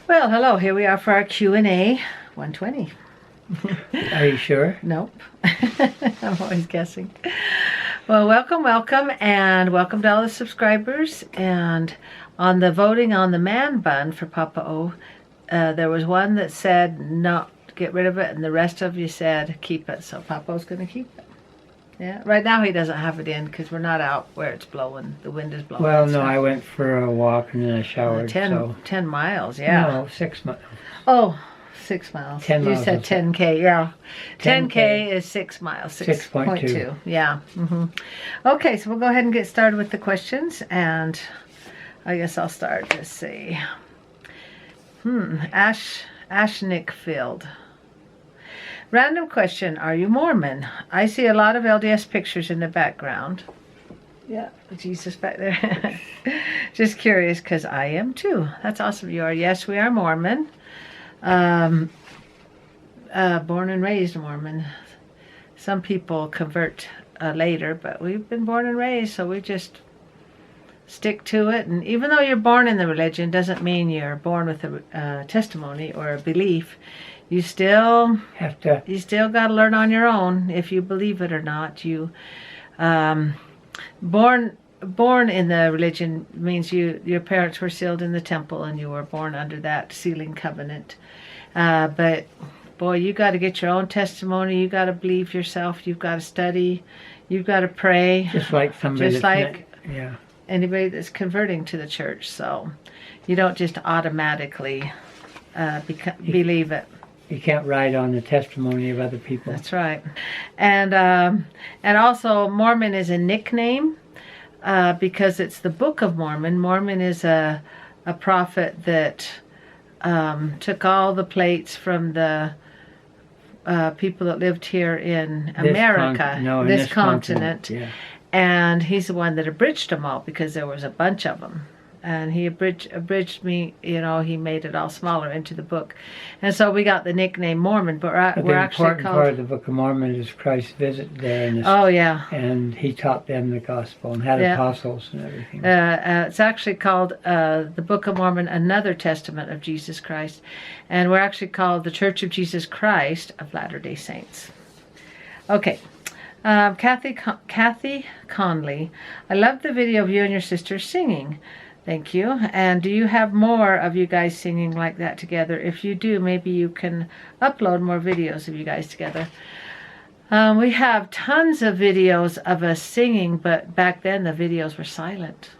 Well, hello. Here we are for our Q&A 120. Are you sure? Nope. I'm always guessing. Well, welcome, and welcome to all the subscribers. And on the voting on the man bun for Papa O, there was one that said no, get rid of it, and the rest of you said keep it. So Papa O's going to keep it. Yeah. Right now he doesn't have it in because we're not out where it's blowing. The wind is blowing. Well, no, I went for a walk and then I showered. 10 miles, yeah. No, 6 miles. Oh, 6 miles. 10 you miles said 10K, yeah. 10K is 6 miles. 6.2. Yeah. Okay, so we'll go ahead and get started with the questions, and I guess I'll start. Let's see. Ashnickfield. Random question, are you Mormon? I see a lot of LDS pictures in the background. Yeah, Jesus back there. Just curious, because I am too. That's awesome. You are. Yes, we are Mormon. Born and raised Mormon. Some people convert later, but we've been born and raised, so we just stick to it. And even though you're born in the religion, doesn't mean you're born with a testimony or a belief. You still Have to. You still got to learn on your own if you believe it or not. You born in the religion means your parents were sealed in the temple and you were born under that sealing covenant. But boy, you got to get your own testimony. You got to believe yourself. You've got to study. You've got to pray. Just like somebody. Just like yeah. Anybody that's converting to the church. So you don't just automatically believe it. You can't ride on the testimony of other people. That's right. And also Mormon is a nickname because it's the Book of Mormon. Mormon is a prophet that took all the plates from the people that lived here in America, this continent. Yeah. And he's the one that abridged them all because there was a bunch of them. And he abridged me, he made it all smaller into the book. And so we got the nickname Mormon, but we're actually called... The important part of the Book of Mormon is Christ's visit there. Oh, yeah. And he taught them the gospel and had apostles and everything. It's actually called the Book of Mormon, Another Testament of Jesus Christ. And we're actually called the Church of Jesus Christ of Latter-day Saints. Okay. Kathy Conley, I love the video of you and your sister singing. Thank you. And do you have more of you guys singing like that together? If you do, maybe you can upload more videos of you guys together. We have tons of videos of us singing, but back then the videos were silent,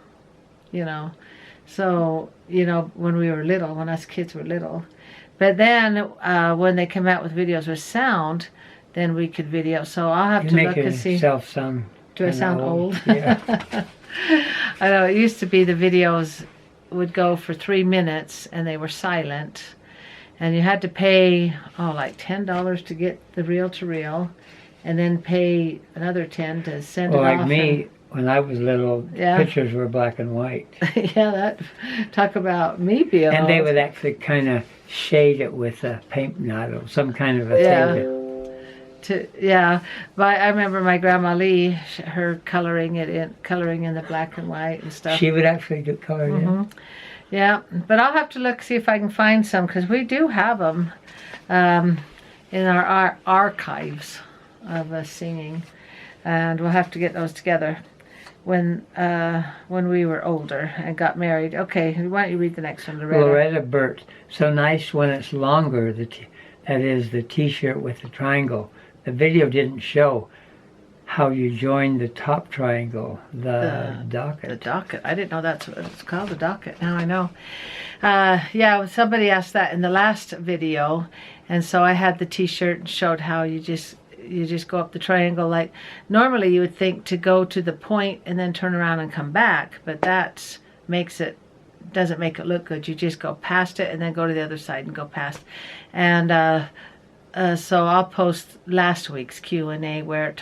So, when we were little, when us kids were little. But then when they come out with videos with sound, then we could video. So I'll have to look and see. Sound do I sound old? Yeah. I know, it used to be the videos would go for 3 minutes and they were silent. And you had to pay, like $10 to get the reel-to-reel. And then pay another 10 to send it off. Like me, when I was little, pictures were black and white. Talk about me being And old. they would actually kind of shade it with a paint or some kind of a thing. But I remember my grandma Lee, her coloring in the black and white and stuff. She would actually do coloring. Yeah, but I'll have to look, see if I can find some, because we do have them in our archives of us singing, and we'll have to get those together when we were older and got married. Okay, why don't you read the next one, Loretta? Loretta Burt, so nice when it's longer. That is the T-shirt with the triangle. The video didn't show how you joined the top triangle, the docket. The docket. I didn't know that's what it's called, the docket. Now I know. Somebody asked that in the last video, and so I had the T-shirt and showed how you just go up the triangle. Like normally you would think to go to the point and then turn around and come back, but that doesn't make it look good. You just go past it and then go to the other side and go past. And so I'll post last week's Q&A where I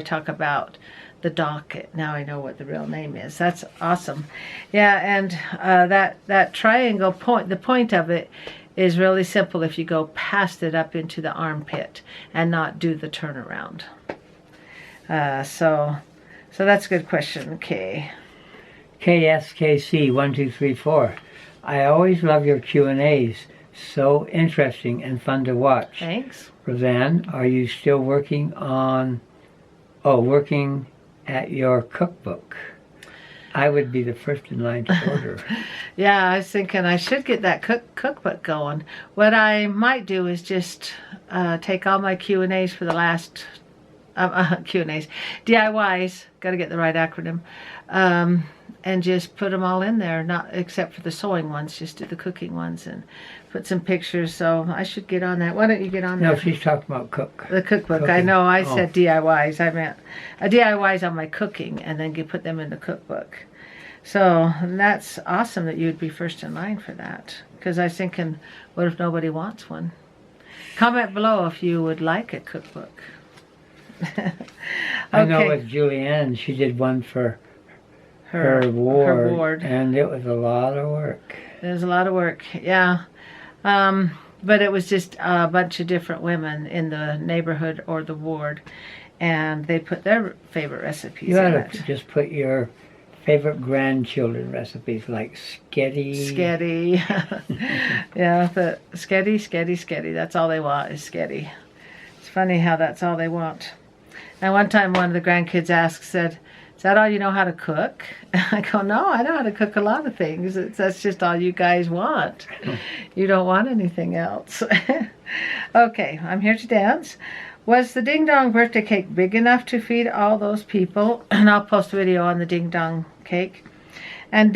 talk about the docket. Now I know what the real name is. That's awesome. Yeah, and that triangle point, the point of it is really simple if you go past it up into the armpit and not do the turnaround. So that's a good question. Okay. KSKC 1234. I always love your Q&As. So interesting and fun to watch. Thanks. Roseanne, are you still working at your cookbook? I would be the first in line to order. Yeah, I was thinking I should get that cookbook going. What I might do is just take all my Q&As for the last Q&As, DIYs, got to get the right acronym, and just put them all in there, not except for the sewing ones, just do the cooking ones and put some pictures. So I should get on that. Why don't you get on that? No, she's talking about the cookbook. Cooking. I know, I said DIYs. I meant DIYs on my cooking, and then you put them in the cookbook. So that's awesome that you would be first in line for that. Because I was thinking, what if nobody wants one? Comment below if you would like a cookbook. Okay. I know with Julianne, she did one for her ward, and it was a lot of work. It was a lot of work, yeah. But it was just a bunch of different women in the neighborhood or the ward, and they put their favorite recipes in it. You ought to just put your favorite grandchildren recipes, like sketty. Yeah, the sketty. That's all they want is sketty. It's funny how that's all they want. And one time one of the grandkids said, "Is that all you know how to cook?" I go, "No, I know how to cook a lot of things. That's just all you guys want. You don't want anything else." Okay, I'm here to dance. Was the Ding Dong birthday cake big enough to feed all those people? And I'll post a video on the Ding Dong cake. And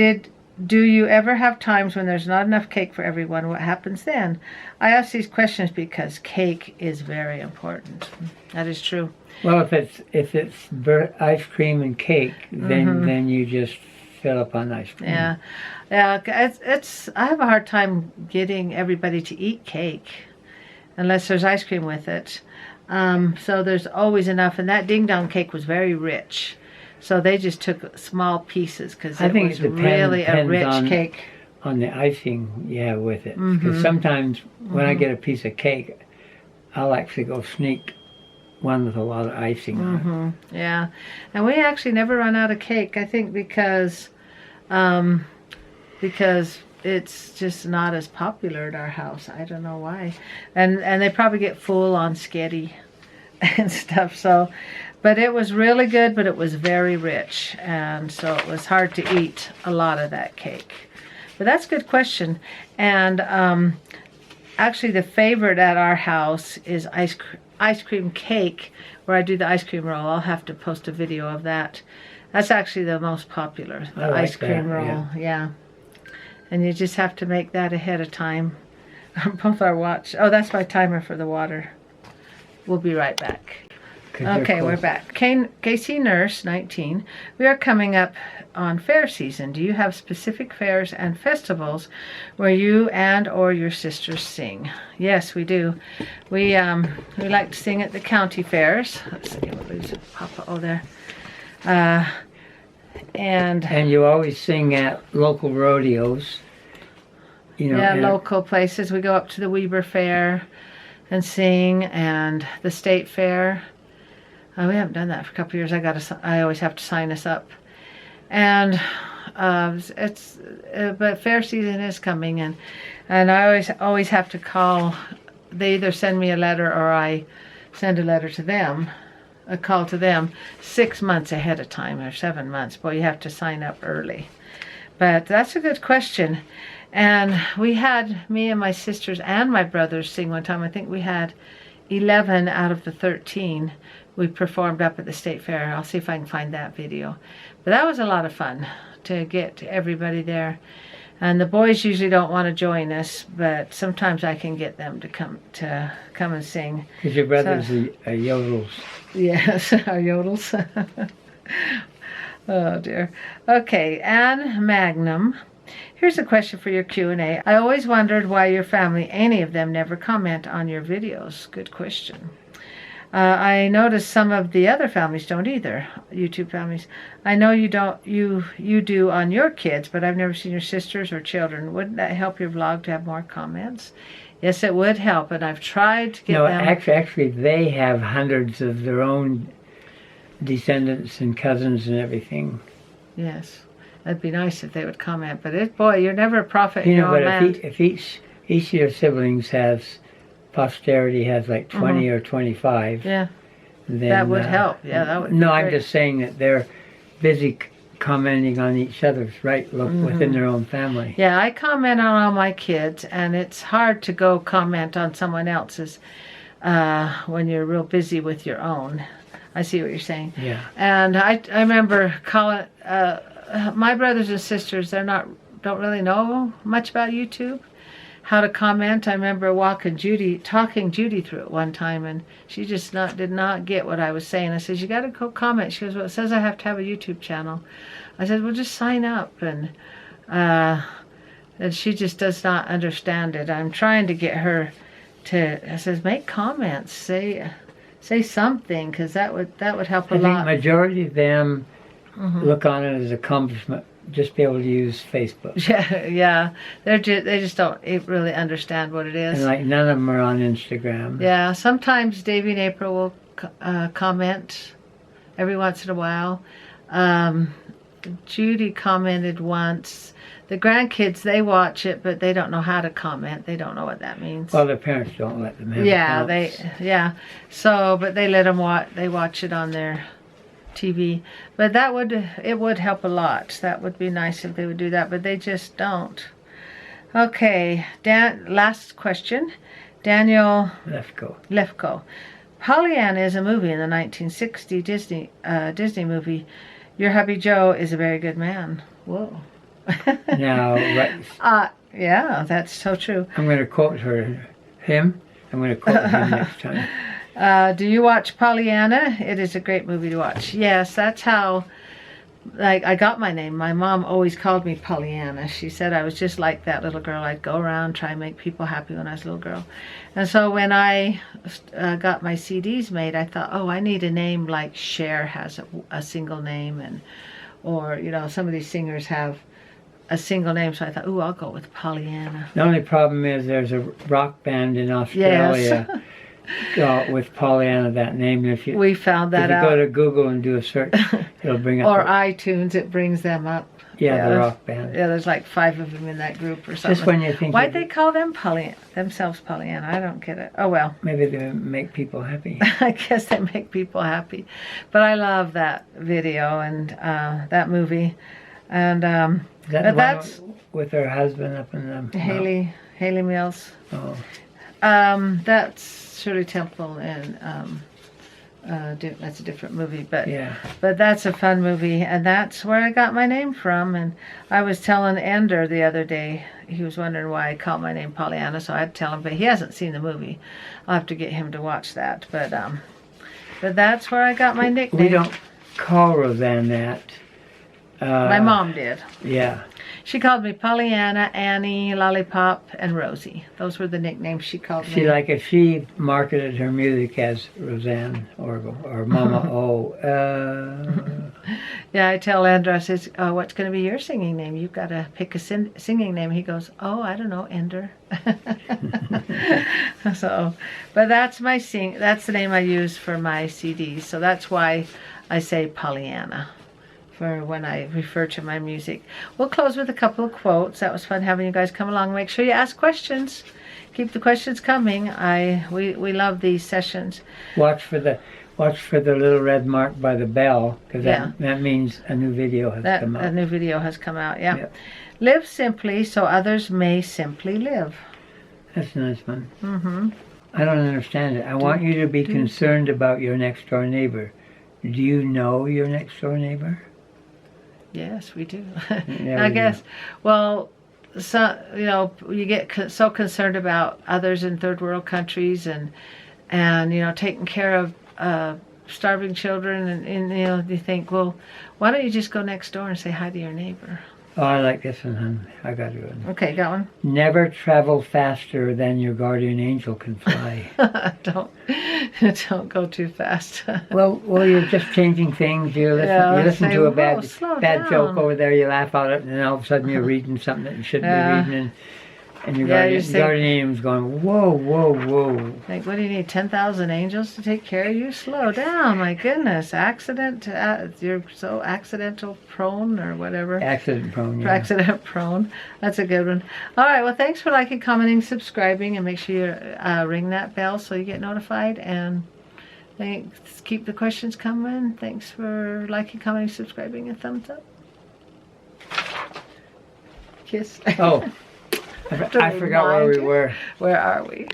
do you ever have times when there's not enough cake for everyone? What happens then? I ask these questions because cake is very important. That is true. Well, if it's ice cream and cake, then you just fill up on ice cream. Yeah. It's I have a hard time getting everybody to eat cake unless there's ice cream with it. So there's always enough, and that Ding Dong cake was very rich. So they just took small pieces because it was really a rich cake. On the icing you have with it. Because sometimes when I get a piece of cake, I'll actually go sneak one with a lot of icing on it. Yeah, and we actually never run out of cake. I think because it's just not as popular at our house. I don't know why, and they probably get full on sketty and stuff. So, but it was really good. But it was very rich, and so it was hard to eat a lot of that cake. But that's a good question. And actually, the favorite at our house is ice cream cake, where I do the ice cream roll. I'll have to post a video of that. That's actually the most popular, the ice cream roll. Yeah. And you just have to make that ahead of time. Both our watch. Oh, that's my timer for the water. We'll be right back. Okay, we're back. Casey Nurse, 19. We are coming up on fair season. Do you have specific fairs and festivals where you and or your sisters sing? Yes, we do. We like to sing at the county fairs. Let's see, we'll lose Papa. Oh, there. And you always sing at local rodeos. You know, yeah, local places. We go up to the Weber Fair and sing, and the state fair. We haven't done that for a couple of years. I always have to sign us up, and but fair season is coming, and I always have to call. They either send me a letter or I send a letter to them, a call to them 6 months ahead of time or 7 months. Boy, you have to sign up early. But that's a good question. And we had me and my sisters and my brothers sing one time. I think we had 11 out of the 13 we performed up at the state fair. I'll see if I can find that video. But that was a lot of fun to get everybody there. And the boys usually don't want to join us, but sometimes I can get them to come and sing. Because your brothers are yodels. Yes, our yodels. Oh dear. Okay, Anne Magnum. Here's a question for your Q&A. I always wondered why your family, any of them, never comment on your videos. Good question. I noticed some of the other families don't either, YouTube families. I know you don't. You do on your kids, but I've never seen your sisters or children. Wouldn't that help your vlog to have more comments? Yes, it would help, and I've tried to get them. No, actually, they have hundreds of their own descendants and cousins and everything. Yes, It'd be nice if they would comment. But boy, you're never a prophet in You your know, own but land. if each of your siblings has, posterity has like 20 or 25, Yeah, then that would help. Yeah, that would. No, be I'm great. just saying that they're busy commenting on each other's within their own family. Yeah, I comment on all my kids, and it's hard to go comment on someone else's when you're real busy with your own. I see what you're saying. Yeah. And I remember calling my brothers and sisters. Don't really know much about YouTube, how to comment. I remember talking Judy through it one time, and she just did not get what I was saying. I said, "You got to go comment." She goes, "Well, it says I have to have a YouTube channel." I said, "Well, just sign up." And she just does not understand it. I'm trying to get her to. I says, make comments, say something, because that would help a lot. I think majority of them look on it as accomplishment, just be able to use Facebook. Yeah, they just don't really understand what it is. And like none of them are on Instagram. Yeah, sometimes Davy and April will comment every once in a while. Judy commented once. The grandkids, they watch it, but they don't know how to comment. They don't know what that means. Well, their parents don't let them have accounts. So, but they let them watch it on their TV. But it would help a lot. That would be nice if they would do that, but they just don't. Okay, last question. Daniel Lefko. Pollyanna is a movie in the 1960 Disney movie. Your hubby Joe is a very good man. Whoa. Now, right. Yeah, that's so true. I'm going to quote him. I'm going to quote him next time. Do you watch Pollyanna? It is a great movie to watch. Yes, that's how I got my name. My mom always called me Pollyanna. She said I was just like that little girl. I'd go around, try and make people happy when I was a little girl. And so when I got my CDs made, I thought, oh, I need a name like Cher has a single name, or some of these singers have a single name. So I thought, ooh, I'll go with Pollyanna. The only problem is there's a rock band in Australia with Pollyanna that name. We found that out. If you go to Google and do a search, it'll bring up. Or iTunes, it brings them up. Yeah, the rock band. Yeah, there's like 5 of them in that group or something. Just when you think. Why'd they call themselves Pollyanna? I don't get it. Oh well. Maybe they make people happy. I guess they make people happy. But I love that video and that movie. And Is that that's with her husband up in the Haley Mills. Oh. That's Shirley Temple, and that's a different movie, but yeah. But that's a fun movie, and that's where I got my name from. And I was telling Ender the other day, he was wondering why I called my name Pollyanna, so I had to tell him, but he hasn't seen the movie. I'll have to get him to watch that. But that's where I got my nickname. We don't call Roseanne that. My mom did. Yeah. She called me Pollyanna, Annie, Lollipop, and Rosie. Those were the nicknames she called me. See, like if she marketed her music as Roseanne or Momma Yeah, I tell Ender, I says, what's going to be your singing name? You've got to pick a singing name. He goes, oh, I don't know, Ender. So, but that's that's the name I use for my CDs. So that's why I say Pollyanna for when I refer to my music. We'll close with a couple of quotes. That was fun having you guys come along. Make sure you ask questions. Keep the questions coming. We love these sessions. Watch for the little red mark by the bell, because that means a new video has come out. A new video has come out, yeah. Yep. Live simply so others may simply live. That's a nice one. Mm-hmm. I don't understand it. I want you to be concerned about your next door neighbor. Do you know your next door neighbor? Yes, we do. Yeah, I guess. Well, so you get so concerned about others in third world countries and taking care of starving children, and you think, well, why don't you just go next door and say hi to your neighbor? Oh, I like this one, hon. I got it. Okay, got one. Never travel faster than your guardian angel can fly. Don't go too fast. well, you're just changing things. You listen to a bad joke over there, you laugh at it, and then all of a sudden you're reading something that you shouldn't be reading. And your Yeah, guardian, you think- guardian angel's going, whoa, whoa, whoa. Like, what do you need? 10,000 angels to take care of you? Slow down, my goodness. You're so accidental prone or whatever. Accident prone, yeah. Accident prone. That's a good one. All right. Well, thanks for liking, commenting, subscribing, and make sure you ring that bell so you get notified. And thanks. Keep the questions coming. Thanks for liking, commenting, subscribing, and thumbs up. Kiss. Oh, I forgot where we were. Where are we?